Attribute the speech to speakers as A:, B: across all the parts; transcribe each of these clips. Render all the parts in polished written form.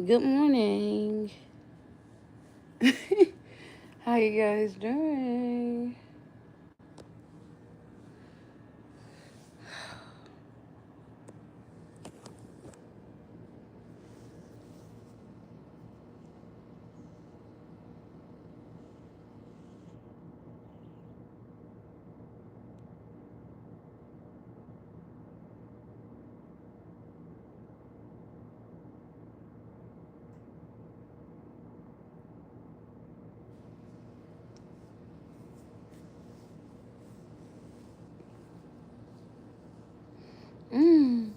A: Good morning. How you guys doing? Mm.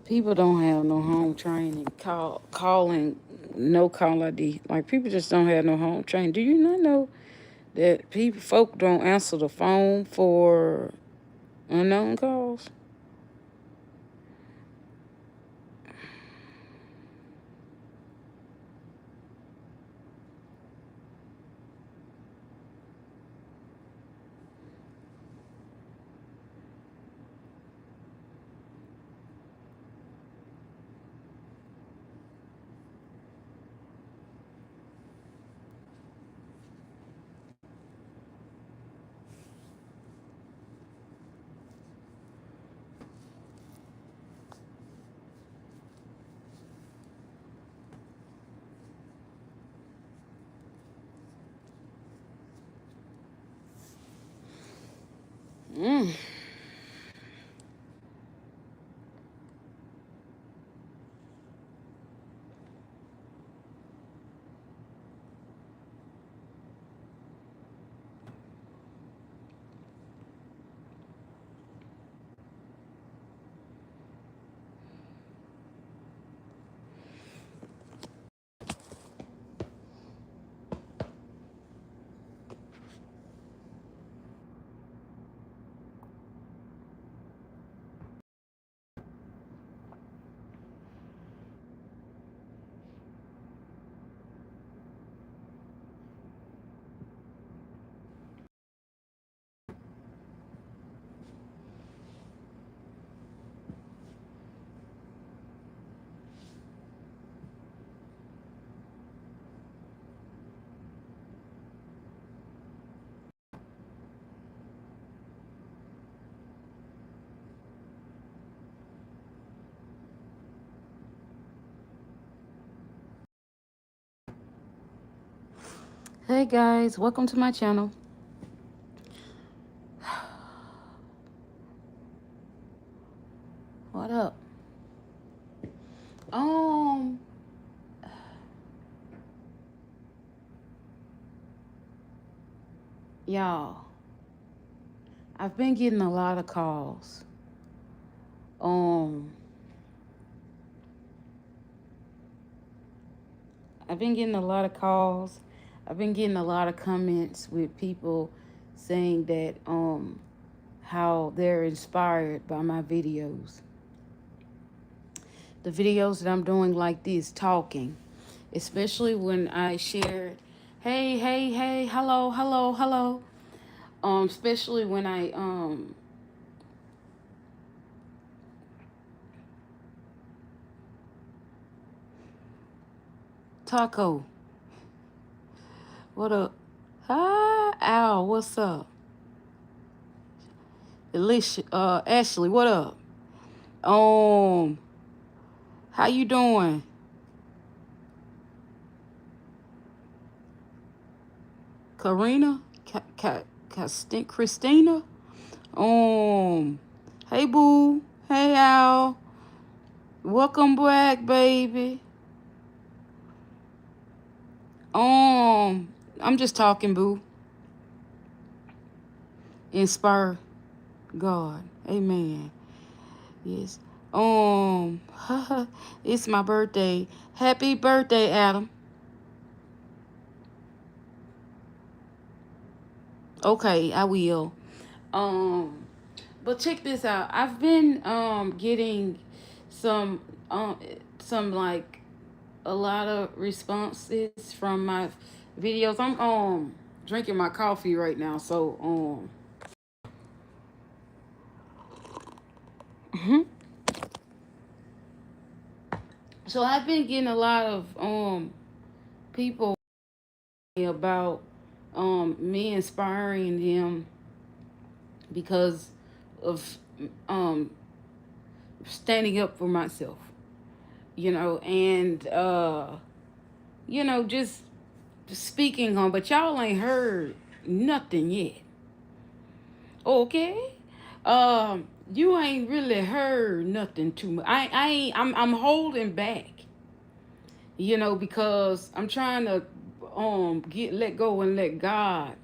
A: People don't have no home training. Calling no call ID. Like people just don't have no home training. Do you not know that folk don't answer the phone for unknown calls? Mm. Hey guys, welcome to my channel. What up? Um, y'all, I've been getting a lot of calls. Um, I've been getting a lot of calls. I've been getting a lot of comments with people saying that how they're inspired by my videos. The videos that I'm doing like this, talking, especially when I shared, hey, hey, hey, hello, hello, hello. Especially when I Taco, what up? Hi, Al, what's up? Alicia, Ashley, what up? Um, how you doing? Karina, Christina. Hey boo, hey Al, welcome back, baby. I'm just talking, boo. Inspire God, amen. Yes. Um, it's my birthday. Happy birthday, Adam. Okay, I will. Um, But check this out. I've been getting some um some like a lot of responses from my videos. I'm drinking my coffee right now, so so I've been getting a lot of people about me inspiring them because of um standing up for myself, and just speaking on, but y'all ain't heard nothing yet. Okay? You ain't really heard nothing too much. I ain't I'm holding back, because I'm trying to get let go and let God.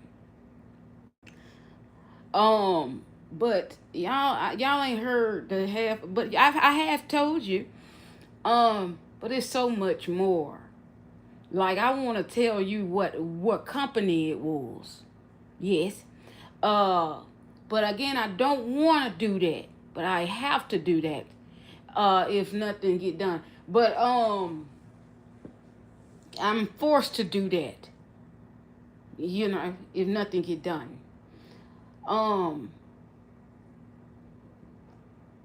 A: But y'all ain't heard the half, but I have told you. But it's so much more. Like I want to tell you what company it was. Yes. Uh, but again, I don't want to do that, but I have to do that. If nothing get done. But I'm forced to do that. If nothing get done. Um,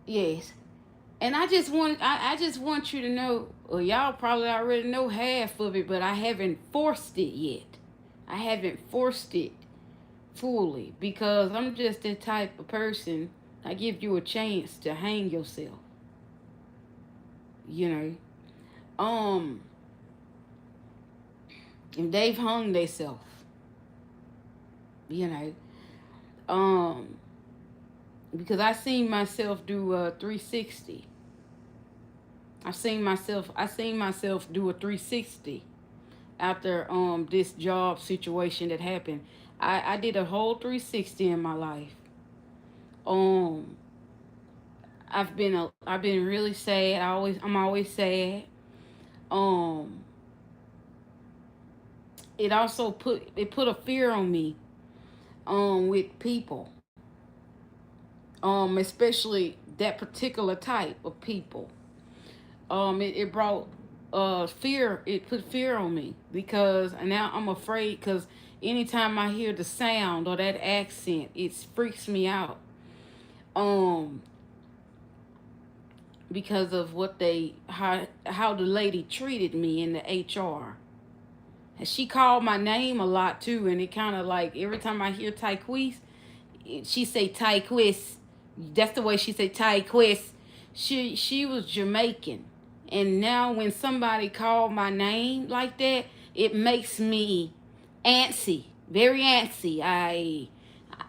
A: yes. And I just want you to know, or y'all probably already know half of it, but I haven't forced it yet. I haven't forced it fully because I'm just the type of person. I give you a chance to hang yourself. You know, um, and they've hung themselves. You know, um, because I seen myself do a 360. I seen myself do a 360 after this job situation that happened. I did a whole 360 in my life. Um I've been really sad. I'm always sad. Um it put a fear on me with people. Especially that particular type of people. It brought fear. It put fear on me because now I'm afraid because anytime I hear the sound or that accent, it freaks me out. Um, because of how the lady treated me in the HR. And she called my name a lot too, and it kind of like every time I hear Tyquise, she say Tyquise. That's the way she say Tyquise. She was Jamaican, and now when somebody called my name like that, it makes me antsy, very antsy. I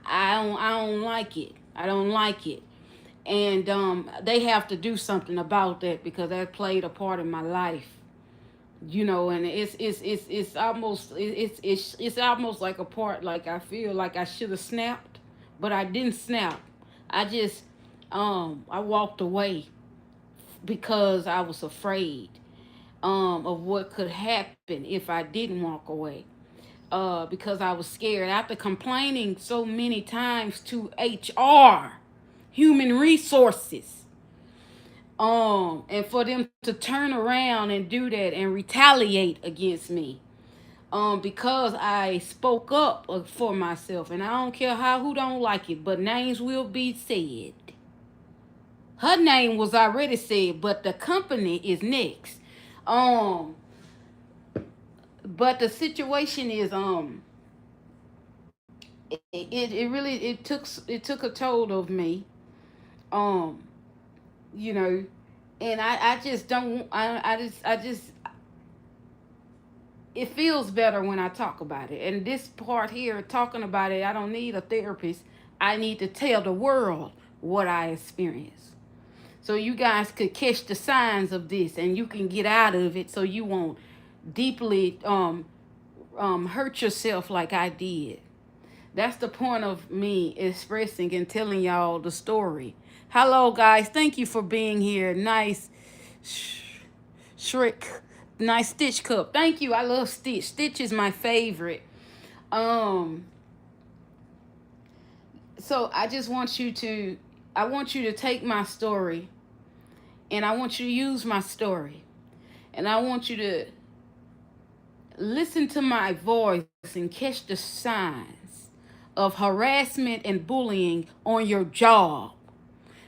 A: don't like it. I don't like it, and they have to do something about that because that played a part in my life. And it's almost like a part, like I feel like I should have snapped, but I didn't snap. I just I walked away because I was afraid of what could happen if I didn't walk away. Because I was scared after complaining so many times to HR, human resources, and for them to turn around and do that and retaliate against me, because I spoke up for myself, and I don't care who don't like it, but names will be said. Her name was already said, but the company is next. Um, but the situation is it really it took a toll of me. Um, you know, and I just don't I just it feels better when I talk about it. And this part here, talking about it, I don't need a therapist. I need to tell the world what I experienced. So you guys could catch the signs of this and you can get out of it so you won't deeply hurt yourself like I did. That's the point of me expressing and telling y'all the story. Hello, guys. Thank you for being here. Nice. Shrek. Nice Stitch cup. Thank you. I love Stitch. Stitch is my favorite. Um, so I just want you to I want you to take my story, and I want you to use my story, and I want you to listen to my voice and catch the signs of harassment and bullying on your job,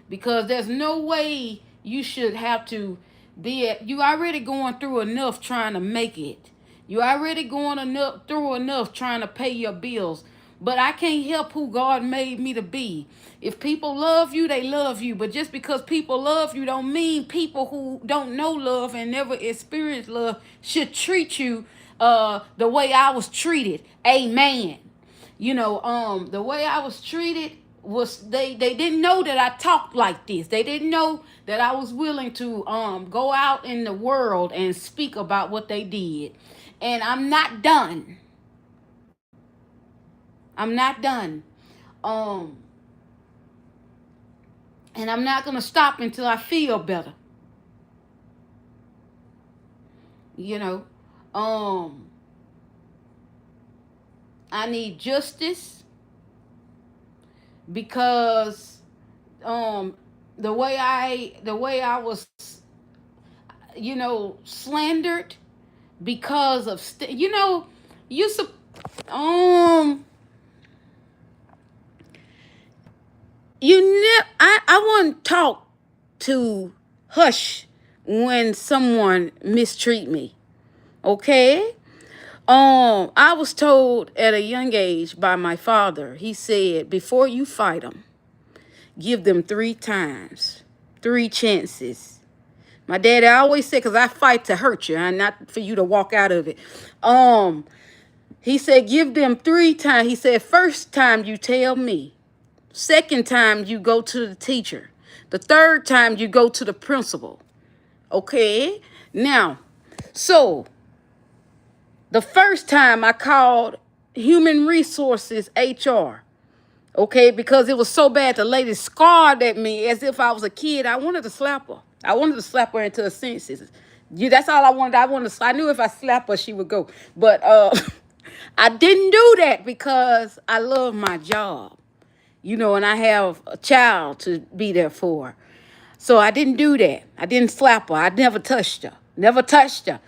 A: because there's no way you should have to be at. You already going through enough trying to make it. You already going through enough trying to pay your bills. But I can't help who God made me to be. If people love you, they love you. But just because people love you don't mean people who don't know love and never experienced love should treat you the way I was treated. Amen. The way I was treated was they didn't know that I talked like this. They didn't know that I was willing to go out in the world and speak about what they did. And I'm not done. I'm not done. Um and I'm not gonna stop until I feel better. You know. Um I need justice because um the way I was slandered because of you sup- um I wouldn't talk to hush when someone mistreat me. Okay. I was told at a young age by my father. He said, before you fight them, give them 3 times, 3 chances. My daddy always said, because I fight to hurt you and not for you to walk out of it. He said, give them 3 times. He said, first time you tell me. Second time you go to the teacher. The third time you go to the principal. Okay? Now, so the first time I called Human Resources HR. Okay, because it was so bad, the lady scarred at me as if I was a kid. I wanted to slap her. I wanted to slap her into her senses. That's all I wanted. I knew if I slapped her, she would go. But I didn't do that because I love my job. And I have a child to be there for. So I didn't do that. I didn't slap her. I never touched her. Never touched her.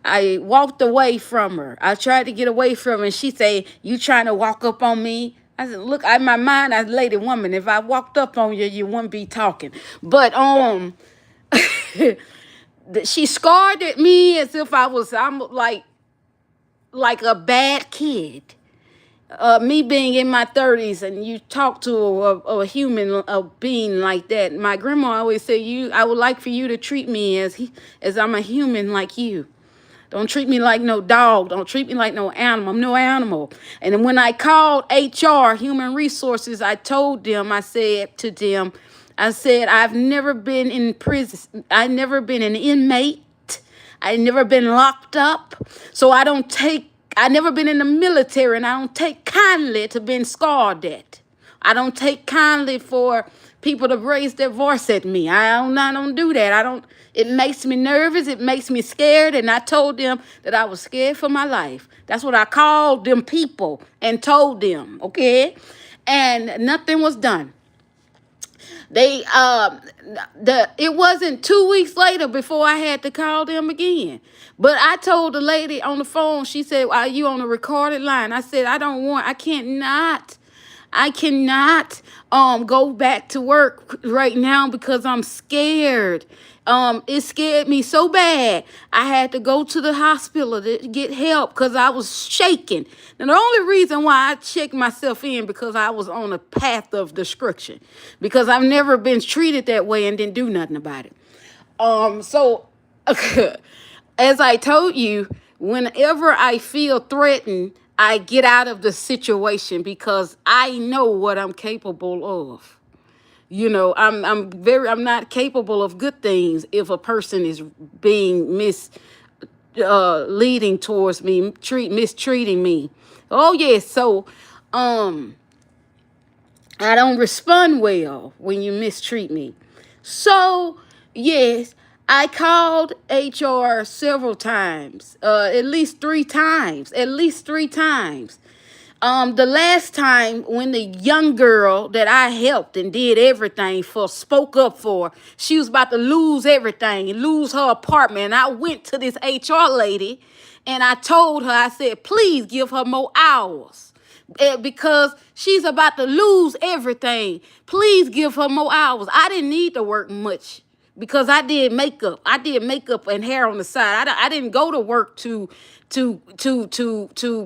A: I walked away from her. I tried to get away from her. And she said, you trying to walk up on me? I said, look, in my mind, I was a lady woman. If I walked up on you, you wouldn't be talking. But she scarred at me as if I'm like a bad kid. Me being in my 30s and you talk to a human, a being like that. My grandma always said, I would like for you to treat me as I'm a human like you. Don't treat me like no dog. Don't treat me like no animal. I'm no animal. And then when I called HR, Human Resources, I said to them, I've never been in prison. I've never been an inmate. I've never been locked up. So I never been in the military, and I don't take kindly to being scarred at. I don't take kindly for people to raise their voice at me. I don't do that. It makes me nervous. It makes me scared. And I told them that I was scared for my life. That's what I called them people and told them. Okay. And nothing was done. It wasn't 2 weeks later before I had to call them again. But I told the lady on the phone, she said, are you on a recorded line? I said, I cannot go back to work right now because I'm scared. It scared me so bad. I had to go to the hospital to get help because I was shaking. And the only reason why I checked myself in because I was on a path of destruction, because I've never been treated that way and didn't do nothing about it. So as I told you, whenever I feel threatened, I get out of the situation because I know what I'm capable of. I'm not capable of good things if a person is being leading towards me, mistreating me. Oh yes, so I don't respond well when you mistreat me. So, yes, I called HR several times, at least 3 times, The last time when the young girl that I helped and did everything for spoke up for, she was about to lose everything and lose her apartment. And I went to this HR lady and I told her, I said, please give her more hours. Because she's about to lose everything. Please give her more hours. I didn't need to work much because I did makeup. I did makeup and hair on the side. I didn't go to work to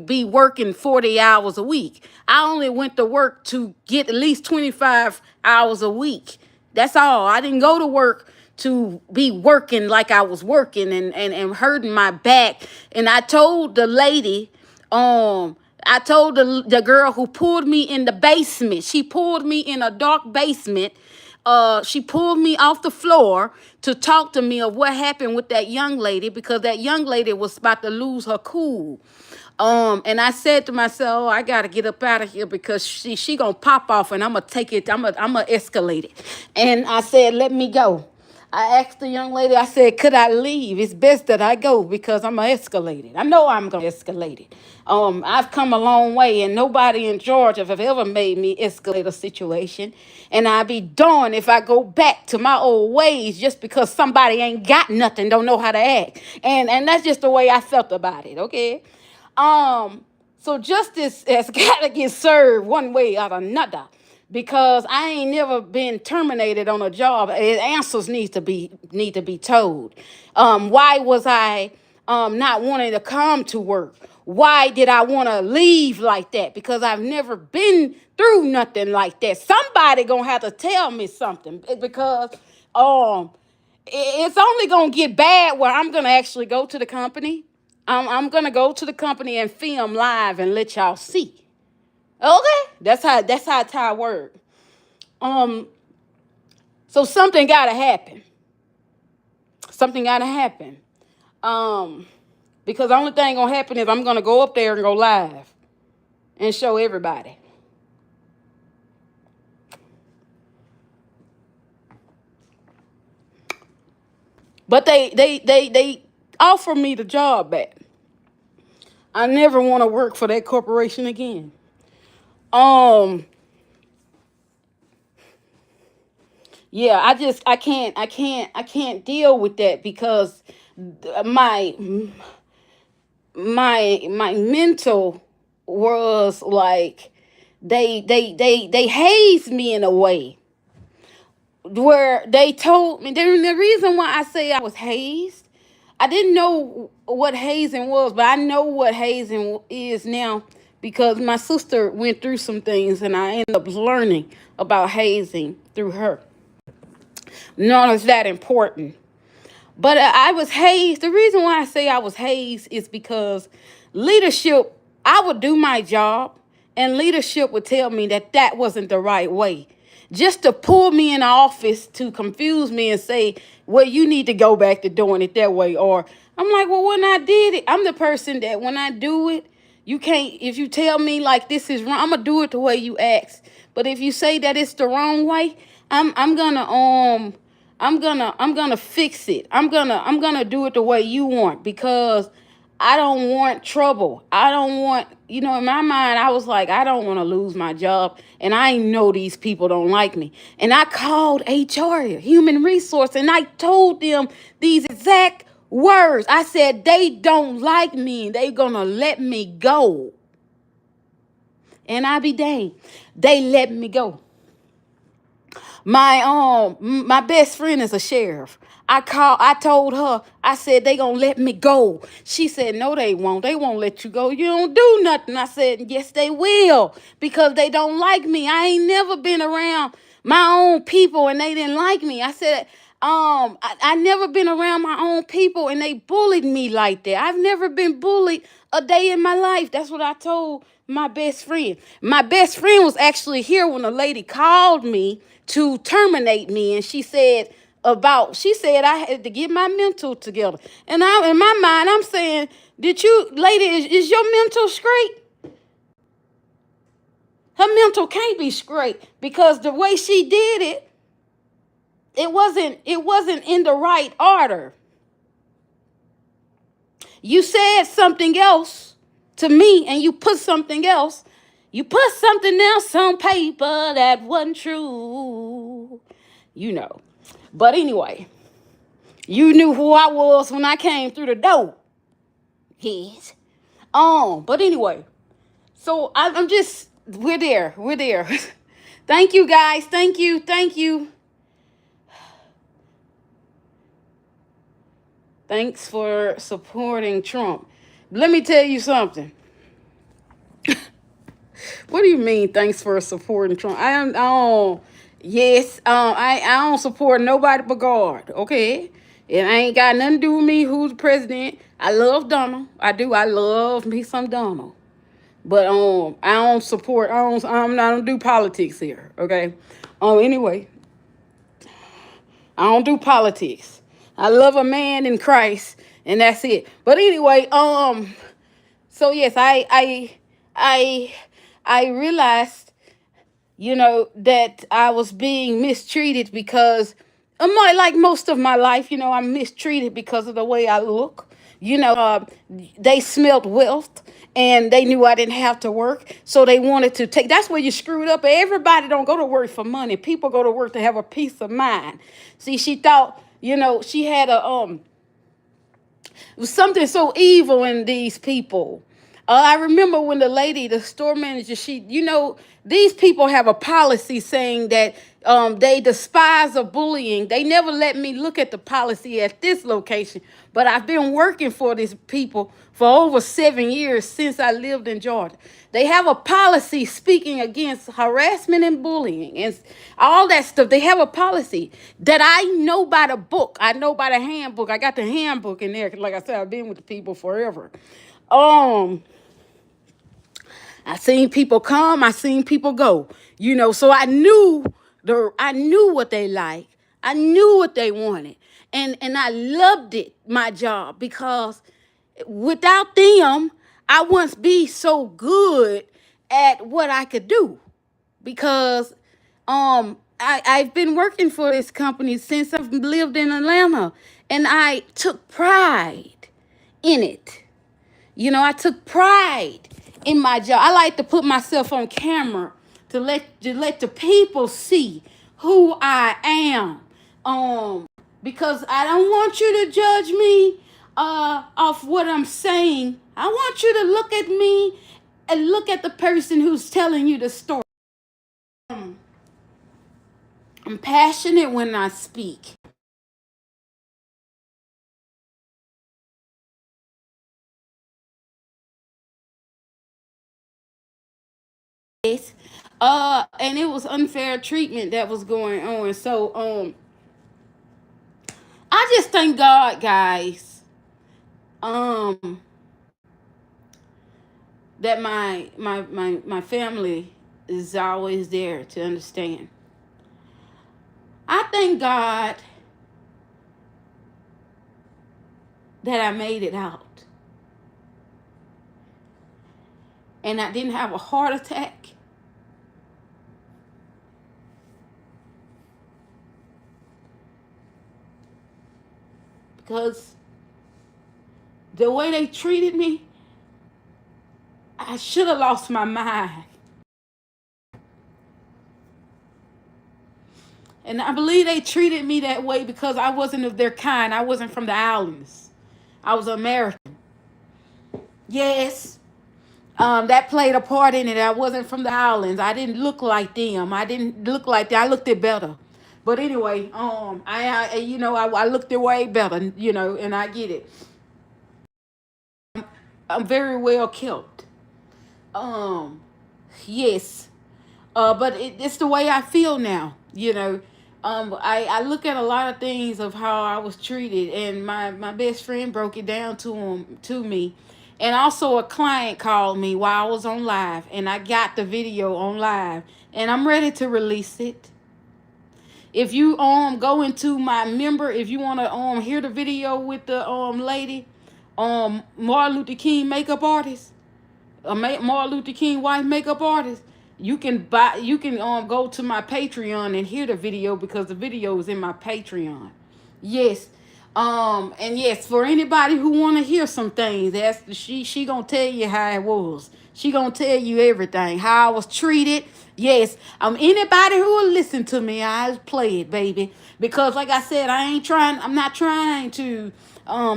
A: be working 40 hours a week. I only went to work to get at least 25 hours a week. That's all. I didn't go to work to be working like I was working and hurting my back. And I told the lady, I told the girl who pulled me in the basement, she pulled me in a dark basement. She pulled me off the floor to talk to me of what happened with that young lady because that young lady was about to lose her cool. And I said to myself, oh, I gotta get up out of here because she gonna pop off and I'm gonna take it, I'm gonna escalate it. And I said, let me go. I asked the young lady, I said, could I leave? It's best that I go because I'm going to escalate it. I know I'm going to escalate it. I've come a long way and nobody in Georgia have ever made me escalate a situation. And I'd be darned if I go back to my old ways just because somebody ain't got nothing, don't know how to act. And that's just the way I felt about it, okay? So justice has got to get served one way or another. Because I ain't never been terminated on a job. Answers need to be told. Why was I not wanting to come to work? Why did I want to leave like that? Because I've never been through nothing like that. Somebody gonna have to tell me something because it's only gonna get bad where I'm gonna actually go to the company. I'm gonna go to the company and film live and let y'all see. Okay, that's how it works. So something gotta happen. Something gotta happen. Because the only thing gonna happen is I'm gonna go up there and go live and show everybody. But they offer me the job back. I never want to work for that corporation again. Yeah, I can't deal with that because my my mental was like they hazed me in a way where they told me the reason why I say I was hazed. I didn't know what hazing was, but I know what hazing is now because my sister went through some things and I ended up learning about hazing through her. None is that important. But I was hazed. The reason why I say I was hazed is because leadership, I would do my job and leadership would tell me that that wasn't the right way. Just to pull me in the office to confuse me and say, well, you need to go back to doing it that way. Or I'm like, well, when I did it, I'm the person that when I do it, you can't, if you tell me like this is wrong, I'm gonna do it the way you ask. But if you say that it's the wrong way, I'm gonna fix it. I'm gonna do it the way you want because I don't want trouble. I don't want, in my mind, I was like, I don't want to lose my job. And I know these people don't like me. And I called HR, human resource, and I told them these exact words. I said, they don't like me. They gonna let me go. And I be dang, they let me go. My best friend is a sheriff. I told her, I said, they gonna let me go. She said, no, they won't. They won't let you go. You don't do nothing. I said, yes, they will, because they don't like me. I ain't never been around my own people and they didn't like me. I said, I never been around my own people and they bullied me like that. I've never been bullied a day in my life. That's what I told my best friend. My best friend was actually here when a lady called me to terminate me, and she said I had to get my mental together. And in my mind, I'm saying, lady, is your mental straight? Her mental can't be straight because the way she did it, it wasn't in the right order. You said something else to me and you put something else You put something else on paper that wasn't true. You know. But anyway, you knew who I was when I came through the door. Yes. But anyway, so I'm just, we're there. We're there. Thank you guys. Thank you. Thank you. Thanks for supporting Trump. Let me tell you something. What do you mean? Thanks for supporting Trump. Yes. I don't support nobody but God. Okay. It ain't got nothing to do with me. Who's the president? I love Donald. I do. I love me some Donald. But I don't support. I don't do politics here. Okay. Anyway, I don't do politics. I love a man in Christ, and that's it. But anyway, so yes, I I realized, that I was being mistreated because like most of my life, I'm mistreated because of the way I look. They smelt wealth and they knew I didn't have to work. So they wanted to take, that's where you screwed up. Everybody don't go to work for money. People go to work to have a peace of mind. See, she thought, she had it was something so evil in these people. I remember when the store manager, these people have a policy saying that they despise of bullying. They never let me look at the policy at this location, but I've been working for these people for over 7 years since I lived in Georgia. They have a policy speaking against harassment and bullying and all that stuff. They have a policy that I know by the book. I know by the handbook. I got the handbook in there. Like I said, I've been with the people forever. I seen people come, I seen people go. So I knew what they liked. I knew what they wanted. And I loved it, my job, because without them, I wouldn't be so good at what I could do. Because I've been working for this company since I've lived in Atlanta, and I took pride in it. I took pride in my job. I like to put myself on camera to let the people see who I am. Because I don't want you to judge me off what I'm saying. I want you to look at me and look at the person who's telling you the story. I'm passionate when I speak. And it was unfair treatment that was going on. So I just thank God, guys, um that my family is always there to understand. I thank God that I made it out and I didn't have a heart attack. Because the way they treated me, I should have lost my mind. And I believe they treated me that way because I wasn't of their kind. I wasn't from the islands. I was American. Yes, that played a part in it. I wasn't from the islands. I didn't look like them. I didn't look like that. I looked it better. But anyway, I looked it way better, and I get it. I'm very well kept. Um, yes. But it's the way I feel now. I look at a lot of things of how I was treated, and my best friend broke it down to me, and also a client called me while I was on live, and I got the video on live, and I'm ready to release it. If you go into my member, if you want to hear the video with the lady, Martin Luther King makeup artist, Martin Luther King wife makeup artist, you can go to my Patreon and hear the video because the video is in my Patreon. Yes. And yes, for anybody who want to hear some things, she gonna tell you how it was. She gonna tell you everything, how I was treated. Yes, anybody who will listen to me, I'll play it, baby. Because like I said, I'm not trying to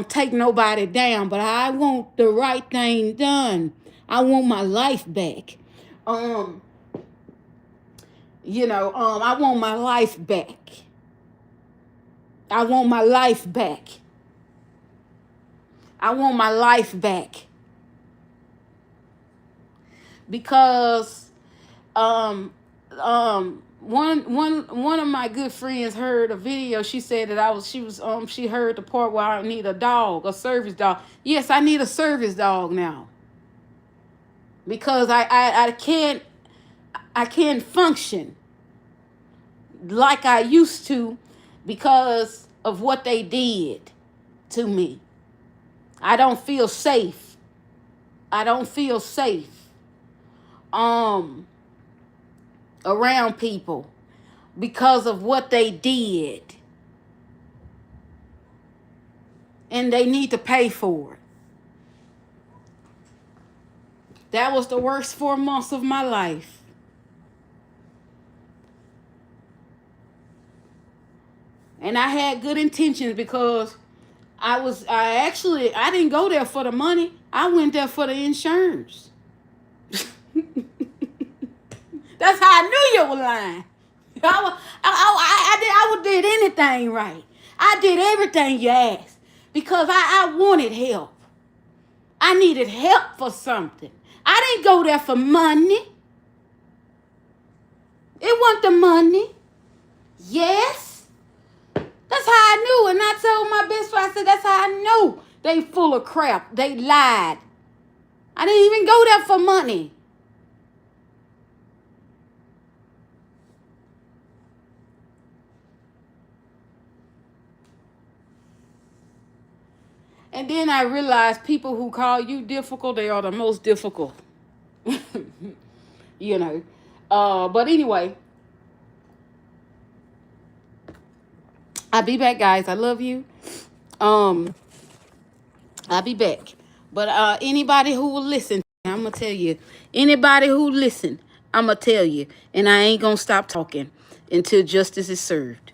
A: take nobody down, but I want the right thing done. I want my life back. Um, I want my life back. I want my life back. I want my life back. Because one of my good friends heard a video. She said that she heard the part where I need a dog, a service dog. Yes, I need a service dog now. Because I can't function like I used to because of what they did to me. I don't feel safe. I don't feel safe around people because of what they did. And they need to pay for it. That was the worst 4 months of my life. And I had good intentions because I didn't go there for the money. I went there for the insurance. That's how I knew you were lying. I did anything right. I did everything you asked because I wanted help. I needed help for something. I didn't go there for money. It wasn't the money. Yes. That's how I knew. And I told my best friend, I said, that's how I know they full of crap. They lied. I didn't even go there for money. And then I realized people who call you difficult, they are the most difficult. you know. But anyway, I'll be back, guys. I love you. I'll be back. But anybody who will listen, I'm going to tell you. Anybody who listen, I'm going to tell you. And I ain't going to stop talking until justice is served.